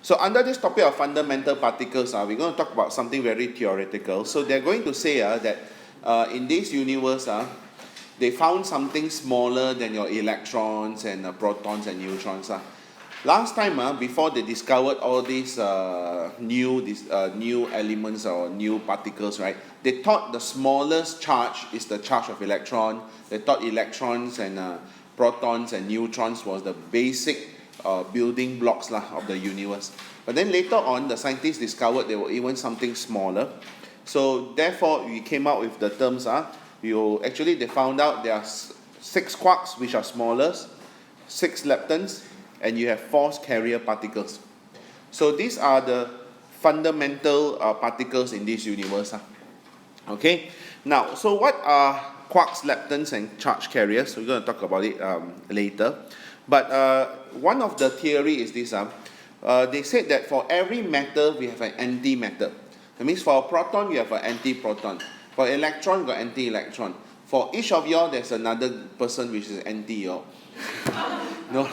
So under this topic of fundamental particles, we're going to talk about something very theoretical. So they're going to say that in this universe, they found something smaller than your electrons and protons and neutrons. Last time, before they discovered all these new elements or new particles, right? They thought the smallest charge is the charge of electron. They thought electrons and protons and neutrons was the basic building blocks of the universe. But then later on, the scientists discovered there were even something smaller. So therefore, we came out with the terms. They found out there are 6 quarks which are smallest, 6 leptons, and you have 4 carrier particles. So these are the fundamental particles in this universe. Okay. Now, so what are quarks, leptons, and charge carriers? So we're going to talk about it later. But one of the theory is this. They said that for every matter, we have an antimatter. That means for a proton, you have an antiproton. For electron, you got anti-electron. For each of y'all, there's another person which is anti-y'all. No,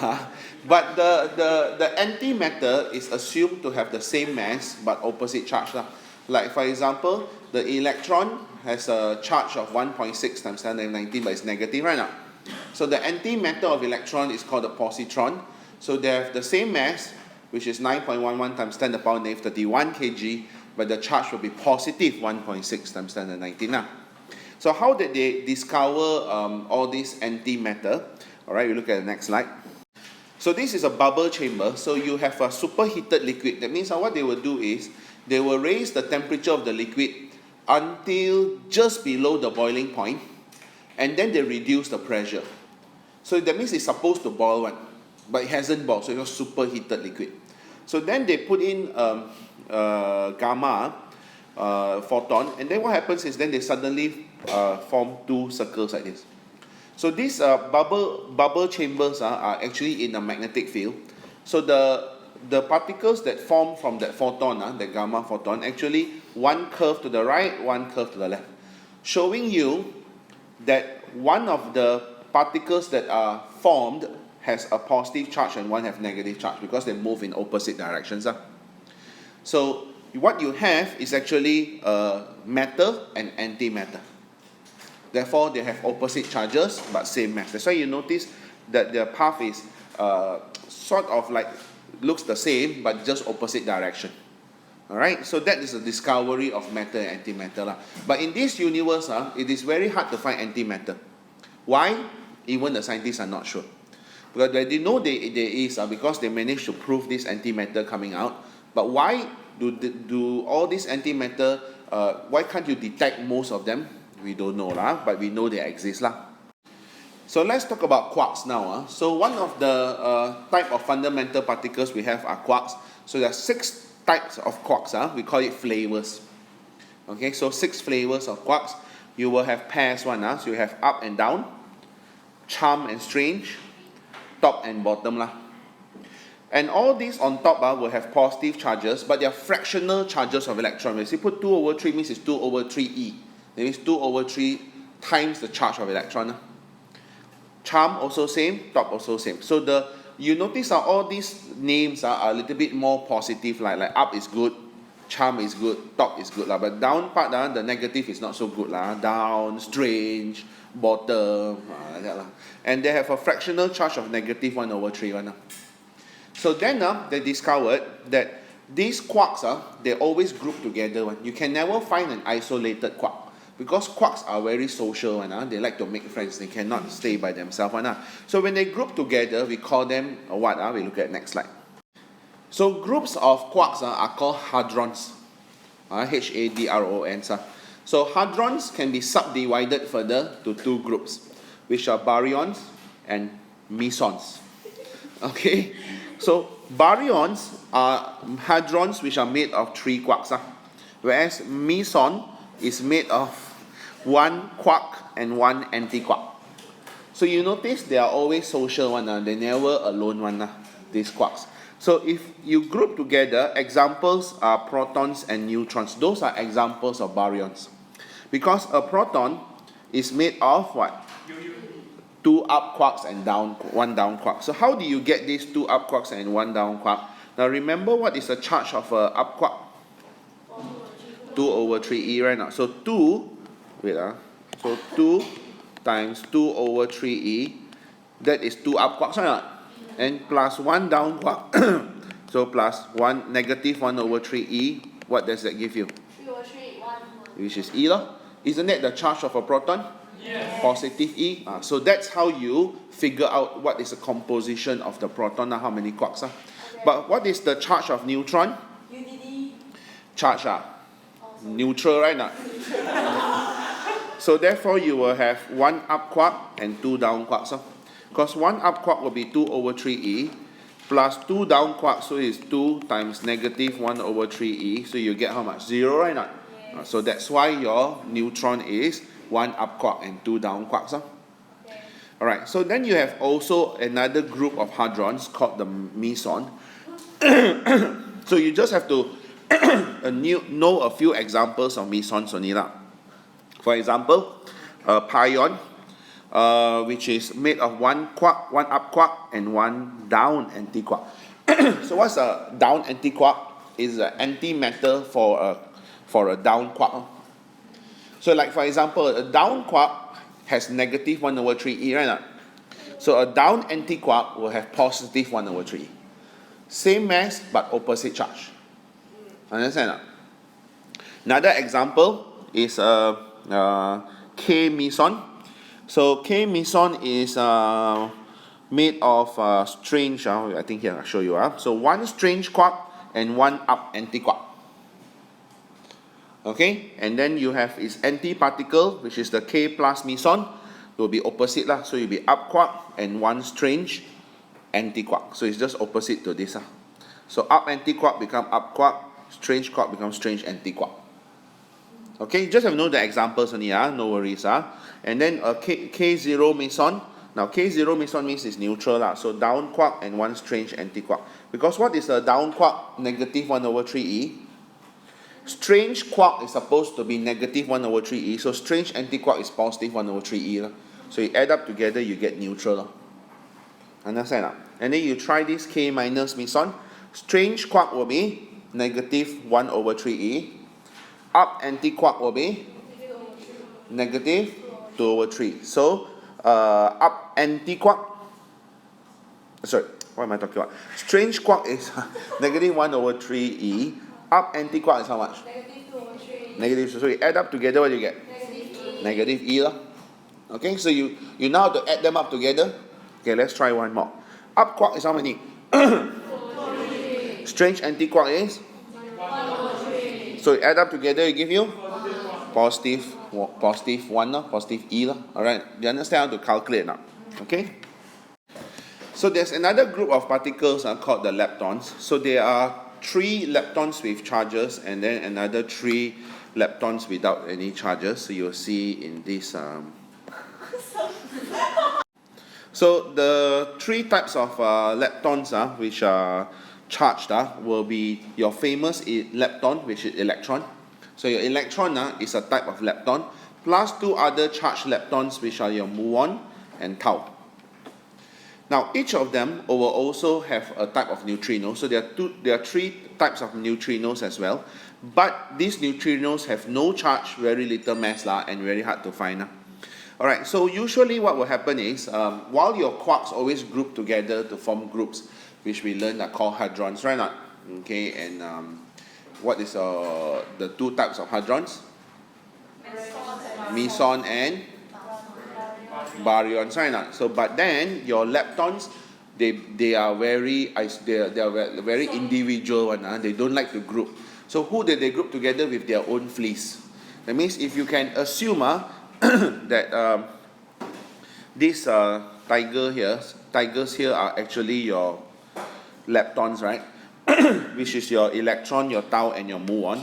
but the antimatter is assumed to have the same mass but opposite charge. Like for example, the electron has a charge of 1.6 times 10 to the 19, but it's negative right now. So the antimatter of electron is called a positron. So they have the same mass, which is 9.11 times 10 to the power negative 31 kg, but the charge will be positive 1.6 times 10 to the 19. So how did they discover all this antimatter? Alright, we look at the next slide. So this is a bubble chamber. So you have a superheated liquid. That means what they will do is, they will raise the temperature of the liquid until just below the boiling point, and then they reduce the pressure. So that means it's supposed to boil but it hasn't boiled, so it's a superheated liquid. So then they put in gamma photon, and then what happens is then they suddenly form 2 circles like this. So these bubble chambers are actually in a magnetic field. So the particles that form from that photon, the gamma photon, actually one curve to the right, one curve to the left, showing you that one of the particles that are formed has a positive charge and one have negative charge because they move in opposite directions. So what you have is actually matter and antimatter. Therefore, they have opposite charges but same mass. That's why you notice that their path is sort of like looks the same but just opposite direction. Alright, so that is the discovery of matter and antimatter. But in this universe, it is very hard to find antimatter. Why? Even the scientists are not sure. Because they know there is because they managed to prove this antimatter coming out. But why do all this antimatter, why can't you detect most of them? We don't know, but we know they exist. So let's talk about quarks now. So one of the type of fundamental particles we have are quarks. So there are 6 types of quarks. We call it flavors. Okay, so 6 flavors of quarks. You will have pairs so you have up and down, charm and strange, top and bottom. And all these on top will have positive charges, but they are fractional charges of electrons. If you put 2 over 3 means it's 2 over 3e. That means 2 over 3 times the charge of electron. Charm also same, top also same. So you notice all these names are a little bit more positive, like up is good, charm is good, top is good. But down part, the negative is not so good. Down, strange, bottom, like that. And they have a fractional charge of negative 1 over 3. So then they discovered that these quarks, they always group together. You can never find an isolated quark. Because quarks are very social, they like to make friends. They cannot stay by themselves. So when they group together, we call them what? We look at next slide. So groups of quarks are called hadrons. Hadrons. So hadrons can be subdivided further to 2 groups, which are baryons and mesons. Okay, so baryons are hadrons which are made of 3 quarks, whereas meson is made of 1 quark and 1 antiquark. So you notice they are always social they never alone these quarks. So if you group together, examples are protons and neutrons. Those are examples of baryons. Because a proton is made of what? 2 up quarks and 1 down quark. So how do you get these 2 up quarks and 1 down quark? Now remember what is the charge of a up quark? 2 over 3e, right now. So 2, wait, so 2 times 2 over 3e, that is 2 up quarks, right? And plus 1 down quark. So plus 1, negative 1 over 3e, what does that give you? 3 over 3, 1. Which is e, lor. Isn't that the charge of a proton? Yes. Positive e. So that's how you figure out what is the composition of the proton, how many quarks. Okay. But what is the charge of neutron? UDD. Charge, neutral, right now. So therefore you will have 1 up quark and 2 down quarks. Because 1 up quark will be 2 over 3e plus 2 down quarks, so it's 2 times negative 1 over 3e. So you get how much? 0, right now. Yes. So that's why your neutron is 1 up quark and 2 down quarks. Okay. Alright, so then you have also another group of hadrons called the meson. So you just have to know a few examples of mesons only lah. For example, a pion, which is made of 1 quark, 1 up quark, and 1 down antiquark. So what's a down antiquark? Is an antimatter for a down quark. So like for example, a down quark has negative 1 over 3e, right? So a down antiquark will have positive 1 over 3. Same mass but opposite charge. Understand? Another example is K meson. So K meson is made of strange, I think here I'll show you. So 1 strange quark and 1 up antiquark. Okay, and then you have its antiparticle, which is the K plus meson. It will be opposite lah. So it will be up quark and 1 strange antiquark. So it's just opposite to this. So up antiquark become up quark, strange quark becomes strange antiquark. Okay, just have to know the examples only, no worries. And then K0 meson. Now K0 meson means it's neutral. So down quark and 1 strange antiquark. Because what is a down quark? Negative 1 over 3e. Strange quark is supposed to be negative 1 over 3e. So strange antiquark is positive 1 over 3e. So you add up together, you get neutral. Understand? And then you try this K minus meson. Strange quark will be negative 1 over 3e. Up antiquark will be negative 2 over 3. So up antiquark, sorry, what am I talking about? Strange quark is negative 1 over 3e. Up antiquark is how much? Negative 2 over 3. Negative. So you add up together, what do you get? Negative E. Negative e. Okay, so you now have to add them up together. Okay, let's try one more. Up quark is how many? Strange antiquark is? 1 over 3. So you add up together, it give you? Positive 1, positive e. Alright, you understand how to calculate now? Okay? So there's another group of particles called the leptons. So there are 3 leptons with charges and then another 3 leptons without any charges. So you'll see in this. So the 3 types of leptons which are charged will be your famous lepton, which is electron. So your electron is a type of lepton, plus 2 other charged leptons, which are your muon and tau. Now each of them will also have a type of neutrino. So there are 3 types of neutrinos as well. But these neutrinos have no charge, very little mass and very hard to find. Alright, so usually what will happen is, while your quarks always group together to form groups, which we learned are called hadrons, right? Okay, and what is the 2 types of hadrons? Meson and baryons, right? So, but then your leptons, they are very individual one. They don't like to group. So who did they group together with their own fleas? That means if you can assume that these tigers here are actually your leptons, right? Which is your electron, your tau, and your muon.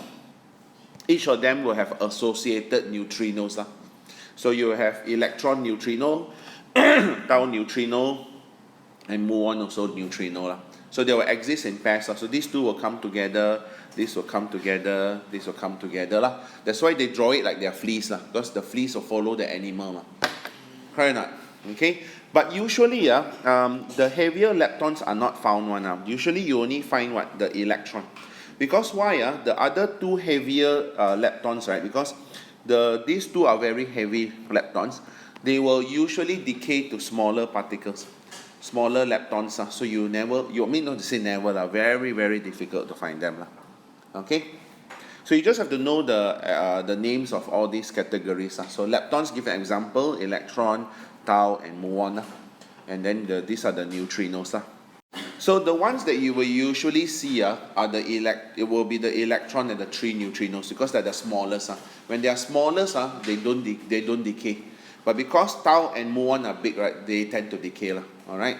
Each of them will have associated neutrinos. So you have electron neutrino, tau neutrino, and muon also neutrino. So they will exist in pairs. So these 2 will come together, this will come together, this will come together. That's why they draw it like their fleas, because the fleas will follow the animal. Correct or not? Okay? But usually, the heavier leptons are not found one. Usually, you only find what? The electron. Because why? The other two heavier leptons, right? Because these two are very heavy leptons. They will usually decay to smaller particles, smaller leptons. So you mean not to say never, very, very difficult to find them. Okay? So you just have to know the names of all these categories. So leptons, give an example, electron, tau, and muon. And then these are the neutrinos. So the ones that you will usually see are it will be the electron and the 3 neutrinos, because they're the smallest. When they are smallest, they don't decay. But because tau and muon are big, right, they tend to decay. All right.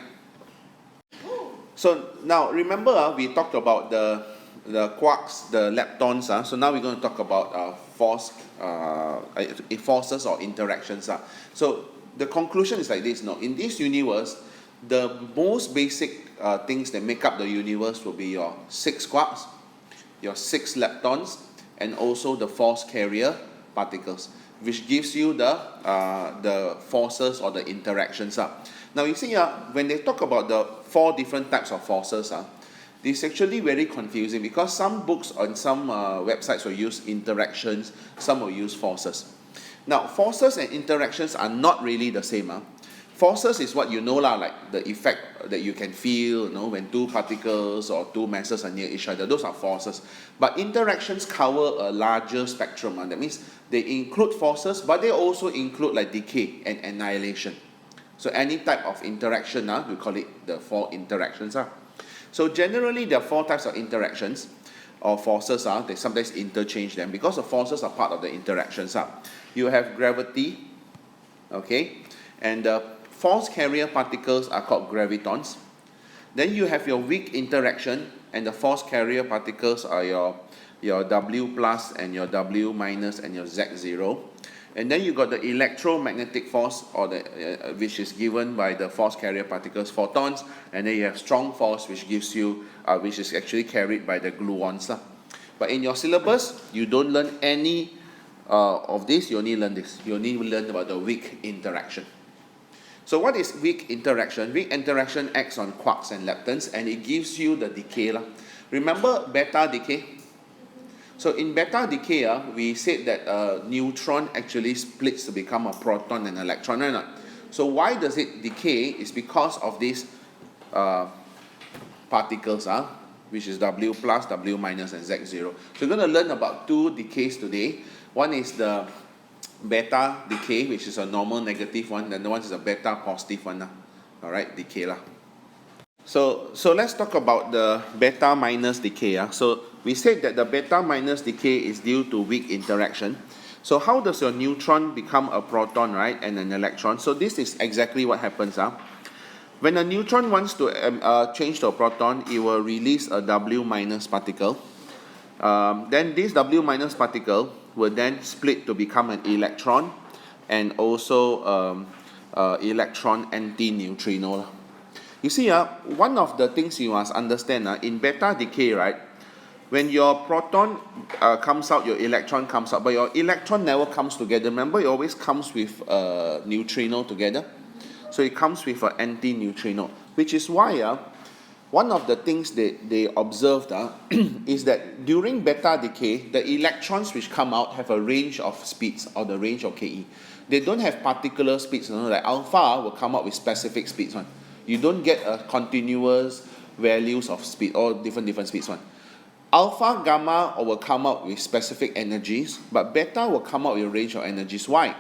So now remember, we talked about the quarks, the leptons. So now we're going to talk about forces or interactions. So the conclusion is like this. No, in this universe, the most basic things that make up the universe will be your 6 quarks, your 6 leptons, and also the force carrier particles, which gives you the forces or the interactions. Now you see, when they talk about the 4 different types of forces, it's actually very confusing, because some books on some websites will use interactions, some will use forces. Now, forces and interactions are not really the same. Forces is what you know, like the effect that you can feel, when 2 particles or 2 masses are near each other. Those are forces. But interactions cover a larger spectrum. That means they include forces, but they also include like decay and annihilation. So any type of interaction, we call it the 4 interactions. So generally, there are 4 types of interactions or forces. They sometimes interchange them, because the forces are part of the interactions. You have gravity, okay, and the force carrier particles are called gravitons. Then you have your weak interaction, and the force carrier particles are your W plus and your W minus and your Z0. And then you got the electromagnetic force, or which is given by the force carrier particles, photons, and then you have strong force, which gives you, which is actually carried by the gluons. But in your syllabus, you don't learn any of this. You only learn this. You only learn about the weak interaction. So what is weak interaction? Weak interaction acts on quarks and leptons, and it gives you the decay. Remember beta decay? So in beta decay, we said that a neutron actually splits to become a proton and electron. Right? So why does it decay? It's because of these particles, which is W plus, W minus, and Z0. So we're going to learn about 2 decays today. One is the beta decay, which is a normal negative one, and the one is a beta positive one. All right, decay. So let's talk about the beta minus decay. So we said that the beta minus decay is due to weak interaction. So how does your neutron become a proton, right, and an electron? So this is exactly what happens. When a neutron wants to change to a proton, it will release a W minus particle. Then this W minus particle will then split to become an electron, and also electron antineutrino. You see, one of the things you must understand, in beta decay, right, when your proton comes out, your electron comes out, but your electron never comes together. Remember, it always comes with a neutrino together. So it comes with an antineutrino, which is why one of the things that they observed is that during beta decay, the electrons which come out have a range of speeds, or the range of Ke. They don't have particular speeds. Like alpha will come out with specific speeds. You don't get a continuous values of speed, or different speeds. Alpha, gamma will come out with specific energies, but beta will come out with a range of energies. Why?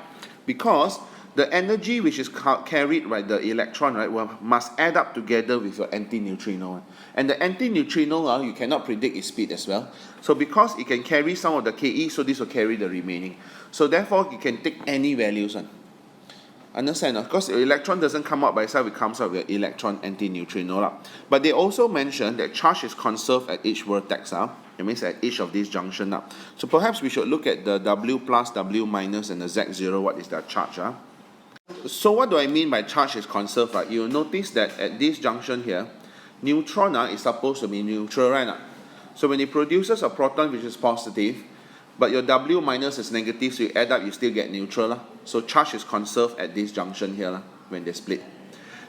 Because the energy which is carried by the electron, right, must add up together with your antineutrino. And the antineutrino, you cannot predict its speed as well. So because it can carry some of the Ke, so this will carry the remaining. So therefore, you can take any values. Understand? Of course, the electron doesn't come out by itself, it comes out with electron antineutrino. But they also mentioned that charge is conserved at each vertex. It means at each of these junctions. So perhaps we should look at the W plus, W minus, and the Z0. What is their charge? So what do I mean by charge is conserved? You'll notice that at this junction here, neutron is supposed to be neutral, right? So when it produces a proton which is positive, but your W minus is negative, so you add up, you still get neutral. So charge is conserved at this junction here when they split.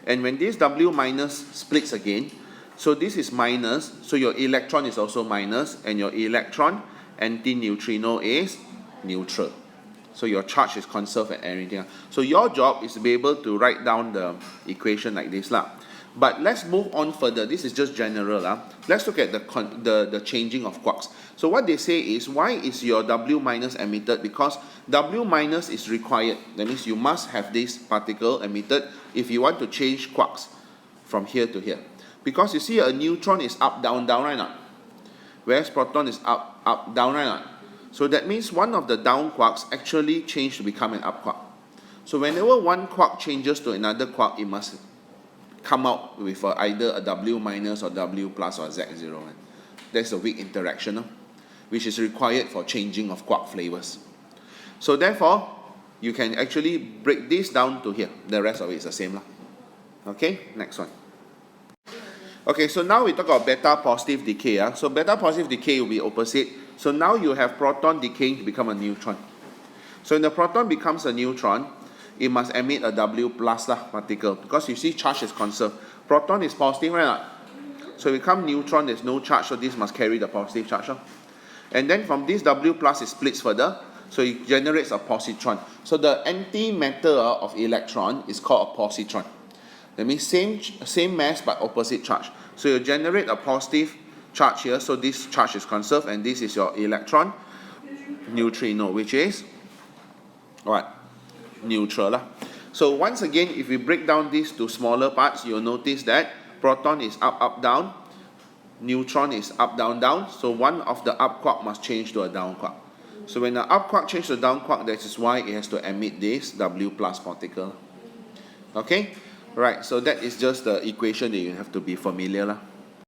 And when this W minus splits again, so this is minus, so your electron is also minus, and your electron antineutrino is neutral. So your charge is conserved and everything. So your job is to be able to write down the equation like this lah. But let's move on further. This is just general. Let's look at the changing of quarks. So what they say is, why is your W minus emitted? Because W minus is required. That means you must have this particle emitted if you want to change quarks from here to here. Because you see a neutron is up, down, down, right now. Whereas proton is up, up, down, right now. So that means one of the down quarks actually change to become an up quark. So whenever one quark changes to another quark, it must come out with either a W minus or W plus or Z0. That's a weak interaction, which is required for changing of quark flavors. So therefore, you can actually break this down to here. The rest of it is the same. Okay, next one. Okay, so now we talk about beta positive decay. So beta positive decay will be opposite. So now you have proton decaying to become a neutron. So when the proton becomes a neutron, it must emit a W plus particle, because you see charge is conserved. Proton is positive, right? So it becomes neutron, there's no charge, so this must carry the positive charge. And then from this W plus, it splits further, so it generates a positron. So the antimatter of electron is called a positron. That means same mass but opposite charge. So you generate a positive charge here, so this charge is conserved, and this is your electron neutrino, which is what? Neutral. So once again, if we break down this to smaller parts, you'll notice that proton is up, up, down, neutron is up, down, down. So one of the up quark must change to a down quark. So when the up quark changes to a down quark, that is why it has to emit this W plus particle. Okay? Right, so that is just the equation that you have to be familiar.